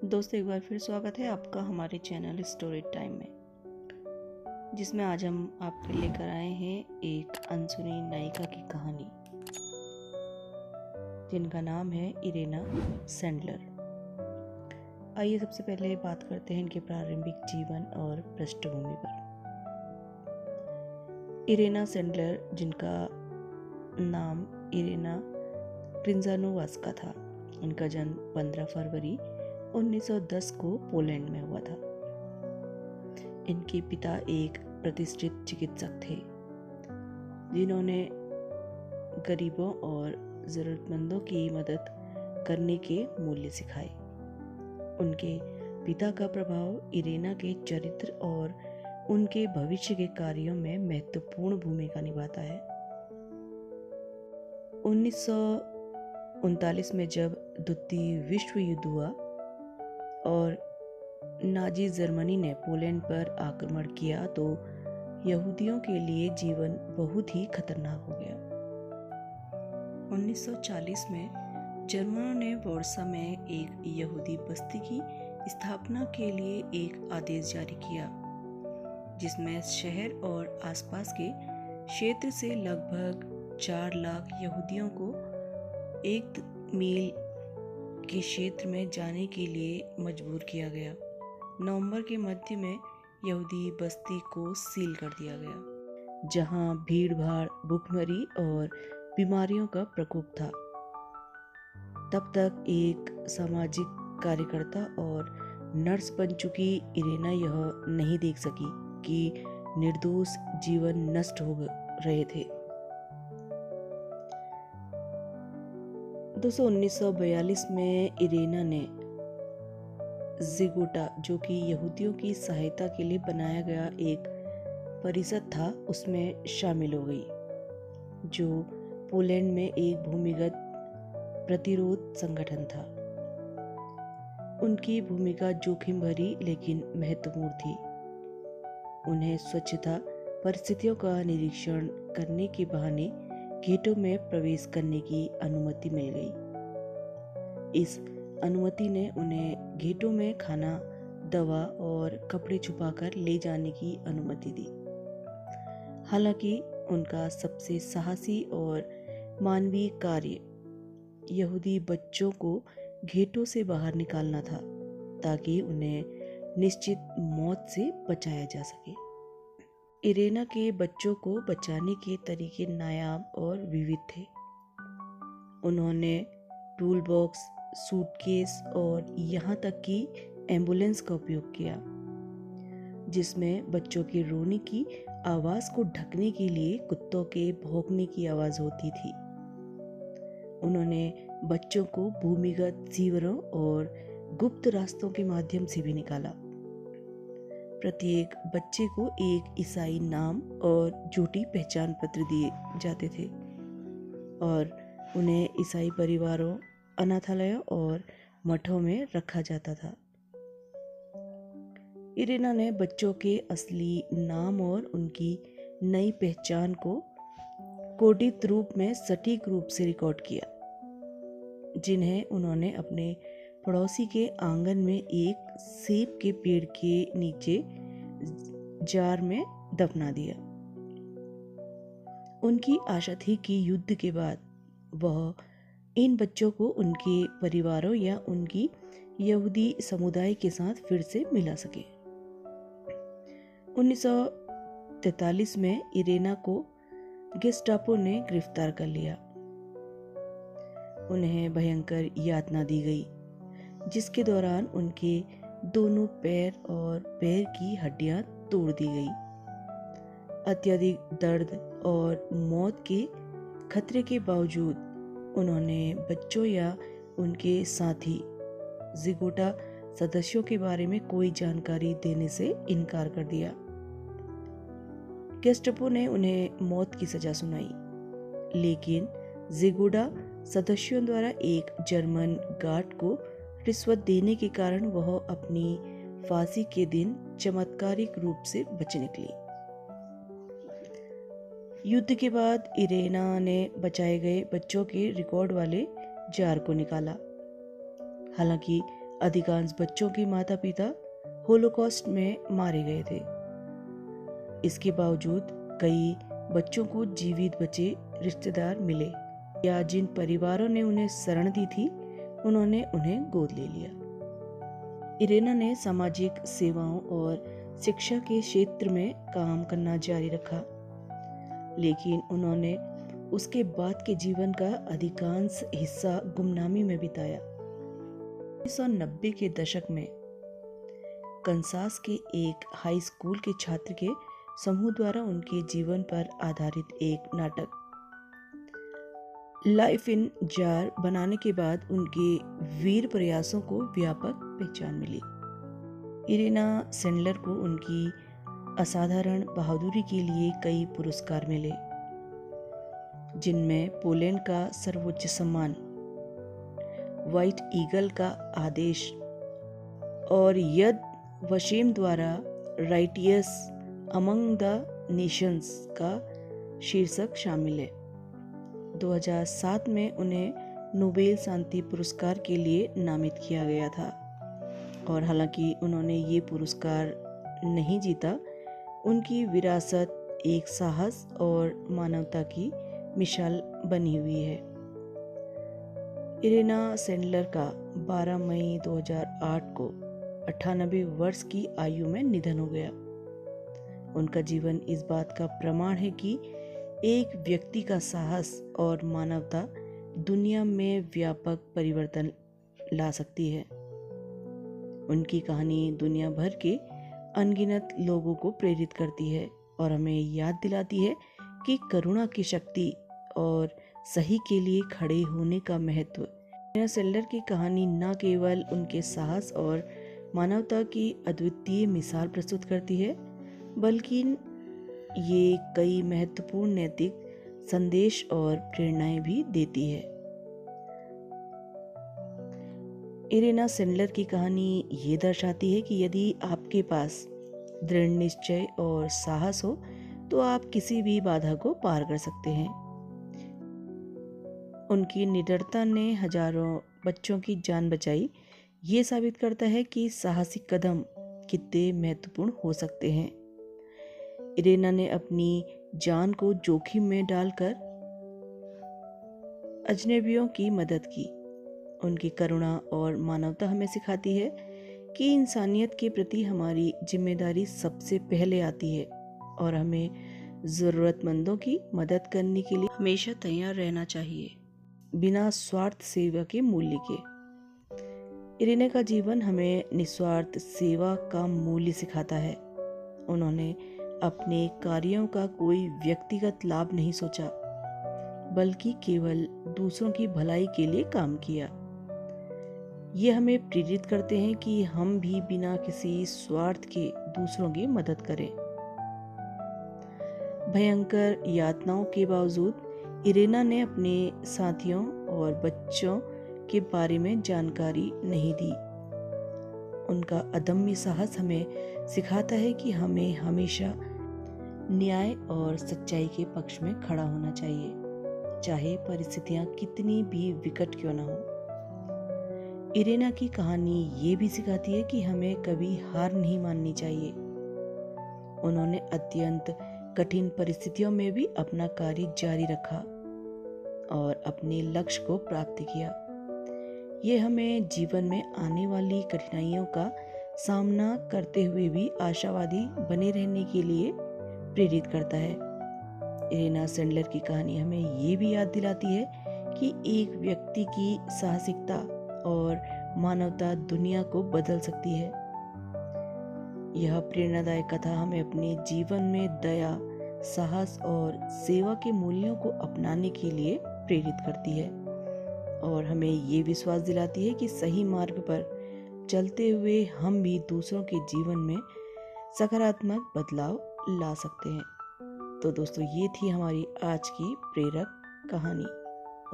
दोस्तों, एक बार फिर स्वागत है आपका हमारे चैनल स्टोरी टाइम में, जिसमें आज हम आपके लेकर आए हैं एक अनसुनी नायिका की कहानी, जिनका नाम है इरेना सैंडलर। आइए सबसे पहले बात करते हैं इनके प्रारंभिक जीवन और पृष्ठभूमि पर। इरेना सैंडलर, जिनका नाम इरेना क्रिंजानोवास्का था, इनका जन्म 15 फरवरी 1910 को पोलैंड में हुआ था। इनके पिता एक प्रतिष्ठित चिकित्सक थे, जिन्होंने गरीबों और ज़रूरतमंदों की मदद करने के मूल्य सिखाए। उनके पिता का प्रभाव इरेना के चरित्र और उनके भविष्य के कार्यों में महत्वपूर्ण भूमिका निभाता है। 1939 में जब द्वितीय विश्व युद्ध हुआ और नाजी जर्मनी ने पोलैंड पर आक्रमण किया, तो यहूदियों के लिए जीवन बहुत ही खतरनाक हो गया। 1940 में जर्मनों ने वॉर्सा में एक यहूदी बस्ती की स्थापना के लिए एक आदेश जारी किया, जिसमें शहर और आसपास के क्षेत्र से लगभग 4 लाख यहूदियों को 1 मील के क्षेत्र में जाने के लिए मजबूर किया गया। नवंबर के मध्य में यहूदी बस्ती को सील कर दिया गया, जहां भीड़ भाड़, भूखमरी और बीमारियों का प्रकोप था। तब तक एक सामाजिक कार्यकर्ता और नर्स बन चुकी इरेना यह नहीं देख सकी कि निर्दोष जीवन नष्ट हो रहे थे। 1942 में इरेना ने ज़िगोटा, जो कि यहूदियों की सहायता के लिए बनाया गया एक परिषद था, उसमें शामिल हो गई, जो पोलैंड में एक भूमिगत प्रतिरोध संगठन था। उनकी भूमिका जोखिम भरी लेकिन महत्वपूर्ण थी। उन्हें स्वच्छता परिस्थितियों का निरीक्षण करने के बहाने गेटों में प्रवेश करने की अनुमति मिल गई। इस अनुमति ने उन्हें गेटों में खाना, दवा और कपड़े छुपाकर ले जाने की अनुमति दी। हालांकि उनका सबसे साहसी और मानवीय कार्य यहूदी बच्चों को गेटों से बाहर निकालना था, ताकि उन्हें निश्चित मौत से बचाया जा सके। इरेना के बच्चों को बचाने के तरीके नायाब और विविध थे। उन्होंने टूल बॉक्स, सूटकेस और यहाँ तक कि एम्बुलेंस का उपयोग किया, जिसमें बच्चों के रोने की आवाज़ को ढकने के लिए कुत्तों के भौंकने की आवाज़ होती थी। उन्होंने बच्चों को भूमिगत सीवरों और गुप्त रास्तों के माध्यम से भी निकाला। प्रत्येक बच्चे को एक ईसाई नाम और झूठी पहचान पत्र दिए जाते थे और उन्हें ईसाई परिवारों, अनाथालयों और मठों में रखा जाता था। इरेना ने बच्चों के असली नाम और उनकी नई पहचान को कोडित रूप में सटीक रूप से रिकॉर्ड किया, जिन्हें उन्होंने अपने पड़ोसी के आंगन में एक सेब के पेड़ के नीचे जार में दफना दिया। उनकी आशा थी कि युद्ध के बाद वह इन बच्चों को उनके परिवारों या उनकी यहूदी समुदाय के साथ फिर से मिला सके। 1943 में इरेना को गेस्टापो ने गिरफ्तार कर लिया। उन्हें भयंकर यातना दी गई, जिसके दौरान उनके दोनों पैर और पैर की हड्डियां तोड़ दी गई। अत्यधिक दर्द और मौत के खतरे के बावजूद उन्होंने बच्चों या उनके साथी ज़िगोटा सदस्यों के बारे में कोई जानकारी देने से इनकार कर दिया। गेस्टापो ने उन्हें मौत की सजा सुनाई, लेकिन ज़िगोटा सदस्यों द्वारा एक जर्मन गार्ड को रिश्वत देने के कारण वह अपनी फांसी के दिन चमत्कारिक रूप से बच निकली। युद्ध के बाद इरेना ने बचाए गए बच्चों के रिकॉर्ड वाले जार को निकाला। हालांकि अधिकांश बच्चों के माता पिता होलोकॉस्ट में मारे गए थे। इसके बावजूद कई बच्चों को जीवित बचे रिश्तेदार मिले या जिन परिवारों ने उन्हें शरण दी थी उन्होंने उन्हें गोद ले लिया। इरेना ने सामाजिक सेवाओं और शिक्षा के क्षेत्र में काम करना जारी रखा, लेकिन उन्होंने उसके बाद के जीवन का अधिकांश हिस्सा गुमनामी में बिताया। 1990 के दशक में कंसास के एक हाई स्कूल के छात्र के समूह द्वारा उनके जीवन पर आधारित एक नाटक लाइफ इन जार बनाने के बाद उनके वीर प्रयासों को व्यापक पहचान मिली। इरेना सेंडलर को उनकी असाधारण बहादुरी के लिए कई पुरस्कार मिले, जिनमें पोलैंड का सर्वोच्च सम्मान, व्हाइट ईगल का आदेश और यद वशेम द्वारा राइटियस अमंग द नेशंस का शीर्षक शामिल है। 2007 में उन्हें नोबेल शांति पुरस्कार के लिए नामित किया गया था और हालांकि उन्होंने ये पुरस्कार नहीं जीता, उनकी विरासत एक साहस और मानवता की मिसाल बनी हुई है। इरेना सेंडलर का 12 मई 2008 को 98 वर्ष की आयु में निधन हो गया। उनका जीवन इस बात का प्रमाण है कि एक व्यक्ति का साहस और मानवता दुनिया में व्यापक परिवर्तन ला सकती है। उनकी कहानी दुनिया भर के अनगिनत लोगों को प्रेरित करती है और हमें याद दिलाती है कि करुणा की शक्ति और सही के लिए खड़े होने का महत्व। इरेना सेंडलर की कहानी न केवल उनके साहस और मानवता की अद्वितीय मिसाल प्रस्तुत करती है, बल्कि ये कई महत्वपूर्ण नैतिक संदेश और प्रेरणाएं भी देती है। इरेना सेंडलर की कहानी ये दर्शाती है कि यदि आपके पास दृढ़ निश्चय और साहस हो तो आप किसी भी बाधा को पार कर सकते हैं। उनकी निडरता ने हजारों बच्चों की जान बचाई। ये साबित करता है कि साहसिक कदम कितने महत्वपूर्ण हो सकते हैं। इरेना ने अपनी जान को जोखिम में डालकर अजनबियों की मदद की। उनकी करुणा और मानवता हमें सिखाती है कि इंसानियत के प्रति हमारी जिम्मेदारी सबसे पहले आती है और हमें ज़रूरतमंदों की मदद करने के लिए हमेशा तैयार रहना चाहिए, बिना स्वार्थ सेवा के मूल्य के। इरेना का जीवन हमें निस्वार्थ सेवा का मूल्य सिखाता है। उन्होंने अपने कार्यों का कोई व्यक्तिगत लाभ नहीं सोचा, बल्कि केवल दूसरों की भलाई के लिए काम किया। ये हमें प्रेरित करते हैं कि हम भी बिना किसी स्वार्थ के दूसरों की मदद करें। भयंकर यातनाओं के बावजूद इरेना ने अपने साथियों और बच्चों के बारे में जानकारी नहीं दी। उनका अदम्य साहस हमें सिखाता है कि हमें हमेशा न्याय और सच्चाई के पक्ष में खड़ा होना चाहिए, चाहे परिस्थितियां कितनी भी विकट क्यों न हो। इरेना की कहानी ये भी सिखाती है कि हमें कभी हार नहीं माननी चाहिए। उन्होंने अत्यंत कठिन परिस्थितियों में भी अपना कार्य जारी रखा और अपने लक्ष्य को प्राप्त किया। ये हमें जीवन में आने वाली कठिनाइयों का सामना करते हुए भी आशावादी बने रहने के लिए प्रेरित करता है। इरेना सेंडलर की कहानी हमें ये भी याद दिलाती है कि एक व्यक्ति की साहसिकता और मानवता दुनिया को बदल सकती है। यह प्रेरणादायक कथा हमें अपने जीवन में दया, साहस और सेवा के मूल्यों को अपनाने के लिए प्रेरित करती है और हमें ये विश्वास दिलाती है कि सही मार्ग पर चलते हुए हम भी दूसरों के जीवन में सकारात्मक बदलाव ला सकते हैं। तो दोस्तों, ये थी हमारी आज की प्रेरक कहानी।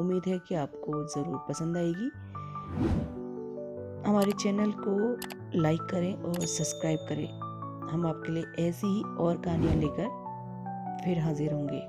उम्मीद है कि आपको ज़रूर पसंद आएगी। हमारे चैनल को लाइक करें और सब्सक्राइब करें। हम आपके लिए ऐसी ही और कहानियाँ लेकर फिर हाजिर होंगे।